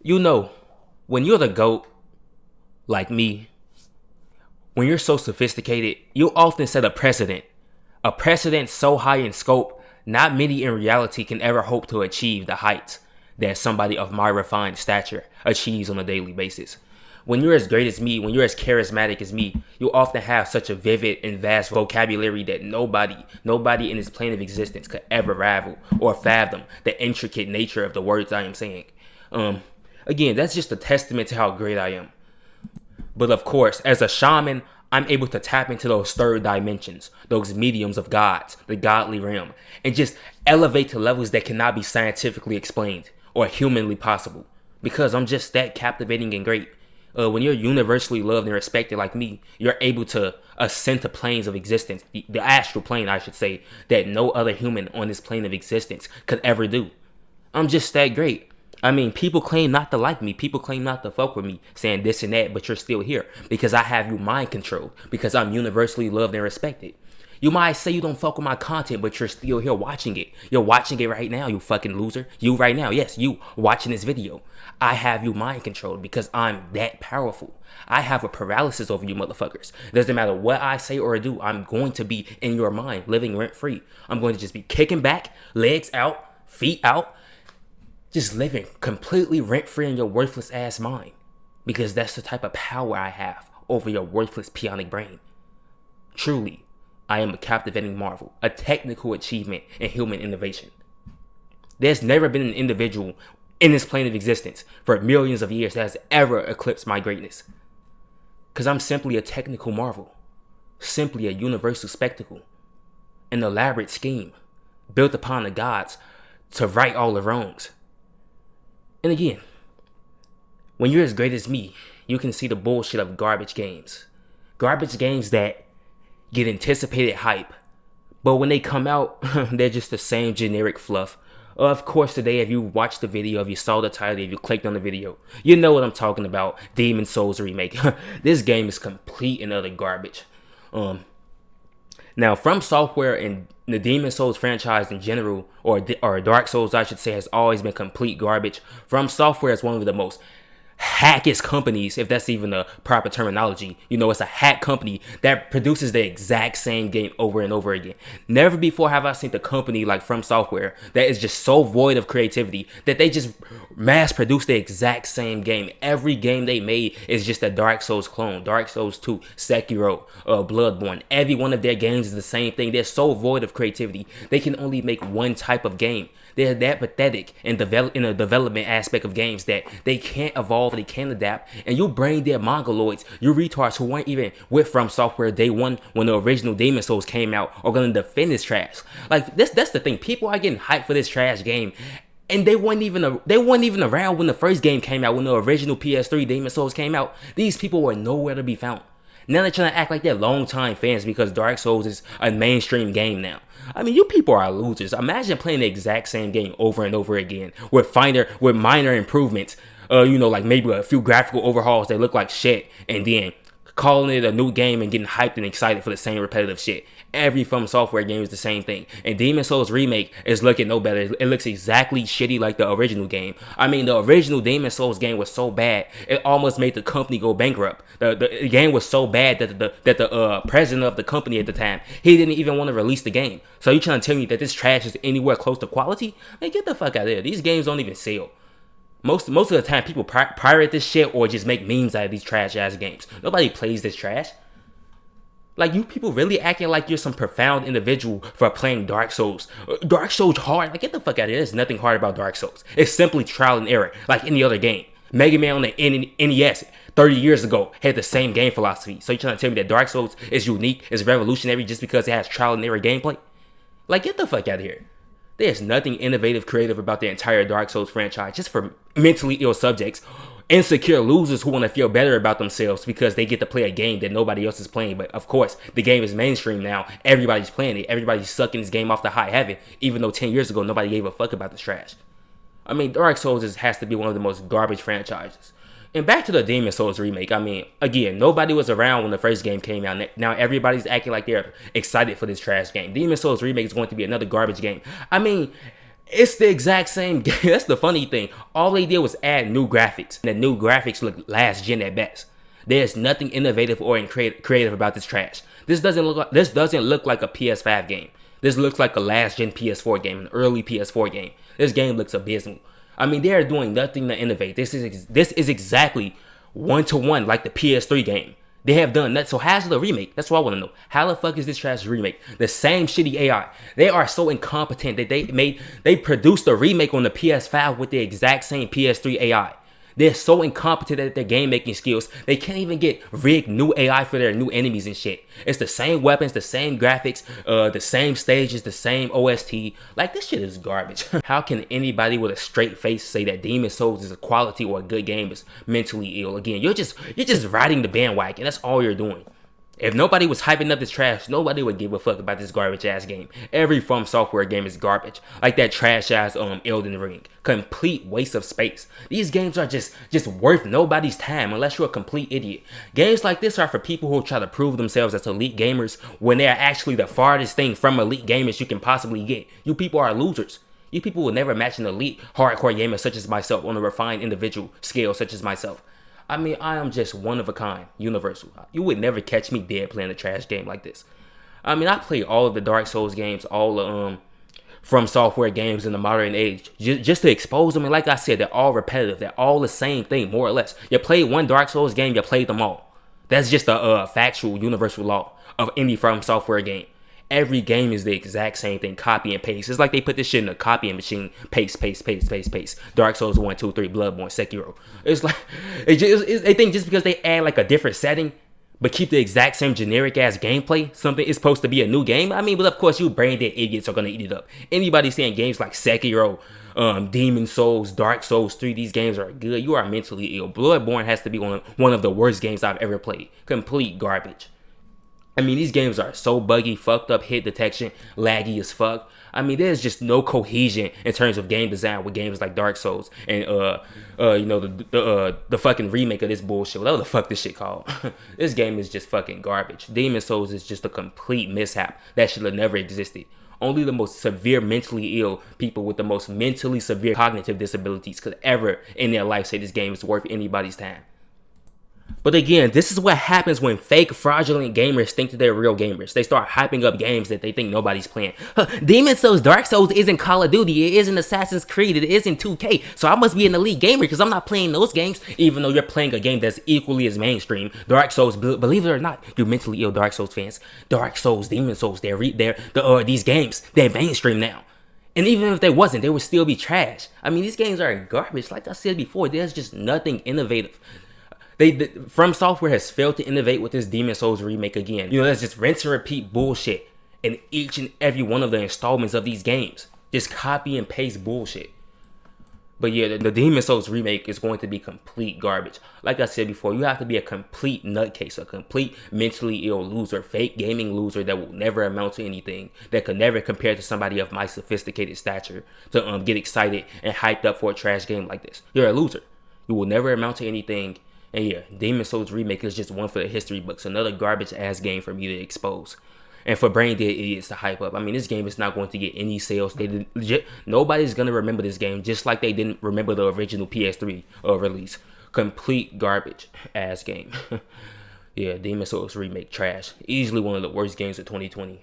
You know, when you're the GOAT, like me, when you're so sophisticated, you often set a precedent. A precedent so high in scope, not many in reality can ever hope to achieve the heights that somebody of my refined stature achieves on a daily basis. When you're as great as me, when you're as charismatic as me, you often have such a vivid and vast vocabulary that nobody in this plane of existence could ever ravel or fathom the intricate nature of the words I am saying. Um, Again, that's just a testament to how great I am. But of course, as a shaman, I'm able to tap into those third dimensions, those mediums of gods, the godly realm, and just elevate to levels that cannot be scientifically explained or humanly possible. Because I'm just that captivating and great. When you're universally loved and respected like me, you're able to ascend to planes of existence, the astral plane, I should say, that no other human on this plane of existence could ever do. I'm just that great. I mean, people claim not to like me. People claim not to fuck with me, saying this and that, but you're still here because I have you mind controlled, because I'm universally loved and respected. You might say you don't fuck with my content, but you're still here watching it. You're watching it right now, you fucking loser. You right now, yes, you watching this video. I have you mind controlled because I'm that powerful. I have a paralysis over you motherfuckers. Doesn't matter what I say or do, I'm going to be in your mind, living rent free. I'm going to just be kicking back, legs out, feet out, just living completely rent-free in your worthless ass mind. Because that's the type of power I have over your worthless peonic brain. Truly, I am a captivating marvel, a technical achievement in human innovation. There's never been an individual in this plane of existence for millions of years that has ever eclipsed my greatness. Because I'm simply a technical marvel, simply a universal spectacle, an elaborate scheme built upon the gods to right all the wrongs. And again, when you're as great as me, you can see the bullshit of garbage games. Garbage games that get anticipated hype, but when they come out, they're just the same generic fluff. Of course, today, if you watched the video, if you saw the title, if you clicked on the video, you know what I'm talking about. Demon Souls Remake. This game is complete and utter garbage. Now, From Software and the Demon Souls franchise in general, or Dark Souls, I should say, has always been complete garbage. From Software is one of the most hackest companies, if that's even a proper terminology. You know, it's a hack company that produces the exact same game over and over again. Never before have I seen the company like From Software that is just so void of creativity that they just mass produce the exact same game. Every game they made is just a Dark Souls clone. Dark Souls 2, Sekiro, Bloodborne. Every one of their games is the same thing. They're so void of creativity. They can only make one type of game. They're that pathetic in the development aspect of games that they can't evolve, they can't adapt, and you brain dead mongoloids, you retards who weren't even with From Software day one when the original Demon Souls came out are gonna defend this trash. Like that's the thing. People are getting hyped for this trash game. And they weren't even around when the first game came out, when the original PS3 Demon Souls came out. These people were nowhere to be found. Now they're trying to act like they're longtime fans because Dark Souls is a mainstream game now. I mean, you people are losers. Imagine playing the exact same game over and over again with minor improvements. Like maybe a few graphical overhauls that look like shit, and then calling it a new game and getting hyped and excited for the same repetitive shit. Every From Software game is the same thing. And Demon Souls Remake is looking no better. It looks exactly shitty like the original game. I mean, the original Demon Souls game was so bad, it almost made the company go bankrupt. The game was so bad that the president of the company at the time, he didn't even want to release the game. So you trying to tell me that this trash is anywhere close to quality? Man, get the fuck out of there. These games don't even sell. Most of the time, people pirate this shit or just make memes out of these trash ass games. Nobody plays this trash. Like, you people really acting like you're some profound individual for playing Dark Souls. Dark Souls hard? Like, get the fuck out of here. There's nothing hard about Dark Souls. It's simply trial and error, like any other game. Mega Man on the NES 30 years ago had the same game philosophy. So you're trying to tell me that Dark Souls is unique, is revolutionary just because it has trial and error gameplay? Like, get the fuck out of here. There's nothing innovative, creative about the entire Dark Souls franchise, just for mentally ill subjects, insecure losers who want to feel better about themselves because they get to play a game that nobody else is playing. But of course, the game is mainstream now. Everybody's playing it. Everybody's sucking this game off the high heaven, even though 10 years ago, nobody gave a fuck about this trash. I mean, Dark Souls has to be one of the most garbage franchises. And back to the Demon Souls remake. I mean, again, nobody was around when the first game came out. Now everybody's acting like they're excited for this trash game. Demon Souls remake is going to be another garbage game. I mean, It's the exact same game. That's the funny thing. All they did was add new graphics. And the new graphics look last gen at best. There's nothing innovative or creative about this trash. This doesn't look like a PS5 game. This looks like a last gen PS4 game, an early PS4 game. This game looks abysmal. I mean, they are doing nothing to innovate. This is exactly one-to-one like the PS3 game. They have done that. So how's the remake? That's what I want to know. How the fuck is this trash remake? The same shitty AI. They are so incompetent that they produced a remake on the PS5 with the exact same PS3 AI. They're so incompetent at their game making skills. They can't even get rigged new AI for their new enemies and shit. It's the same weapons, the same graphics, the same stages, the same OST. Like, this shit is garbage. How can anybody with a straight face say that Demon's Souls is a quality or a good game is mentally ill? Again, you're just riding the bandwagon. That's all you're doing. If nobody was hyping up this trash, nobody would give a fuck about this garbage ass game. Every From Software game is garbage. Like that trash ass Elden Ring. Complete waste of space. These games are just worth nobody's time unless you're a complete idiot. Games like this are for people who try to prove themselves as elite gamers when they are actually the farthest thing from elite gamers you can possibly get. You people are losers. You people will never match an elite hardcore gamer such as myself on a refined individual scale such as myself. I mean, I am just one of a kind, universal. You would never catch me dead playing a trash game like this. I mean, I play all of the Dark Souls games, all the From Software games in the modern age, just to expose them. And like I said, they're all repetitive. They're all the same thing, more or less. You play one Dark Souls game, you played them all. That's just a factual, universal law of any From Software game. Every game is the exact same thing, copy and paste. It's like they put this shit in a copying machine, paste. Dark Souls 1, 2, 3, Bloodborne, Sekiro. It's like, they think just because they add like a different setting, but keep the exact same generic ass gameplay, something is supposed to be a new game. I mean, but of course you brain dead idiots are gonna eat it up. Anybody saying games like Sekiro, Demon's Souls, Dark Souls 3, these games are good, you are mentally ill. Bloodborne has to be one of the worst games I've ever played. Complete garbage. I mean, these games are so buggy, fucked up hit detection, laggy as fuck. I mean, there's just no cohesion in terms of game design with games like Dark Souls and the fucking remake of this bullshit. Whatever the fuck this shit called. This game is just fucking garbage. Demon's Souls is just a complete mishap that should have never existed. Only the most severe mentally ill people with the most mentally severe cognitive disabilities could ever in their life say this game is worth anybody's time. But again, this is what happens when fake, fraudulent gamers think that they're real gamers. They start hyping up games that they think nobody's playing. Demon's Souls, Dark Souls isn't Call of Duty. It isn't Assassin's Creed. It isn't 2K. So I must be an elite gamer because I'm not playing those games, even though you're playing a game that's equally as mainstream. Dark Souls, believe it or not, you mentally ill Dark Souls fans. Dark Souls, Demon's Souls, these games, they're mainstream now. And even if they wasn't, they would still be trash. I mean, these games are garbage. Like I said before, there's just nothing innovative. From Software has failed to innovate with this Demon's Souls remake again. You know, that's just rinse and repeat bullshit in each and every one of the installments of these games. Just copy and paste bullshit. But yeah, the Demon's Souls remake is going to be complete garbage. Like I said before, you have to be a complete nutcase, a complete mentally ill loser, fake gaming loser that will never amount to anything, that could never compare to somebody of my sophisticated stature to get excited and hyped up for a trash game like this. You're a loser. You will never amount to anything. And yeah, Demon's Souls remake is just one for the history books. Another garbage ass game for me to expose. And for brain dead idiots to hype up. I mean, this game is not going to get any sales. Nobody's going to remember this game just like they didn't remember the original PS3 release. Complete garbage ass game. Yeah, Demon's Souls remake trash. Easily one of the worst games of 2020.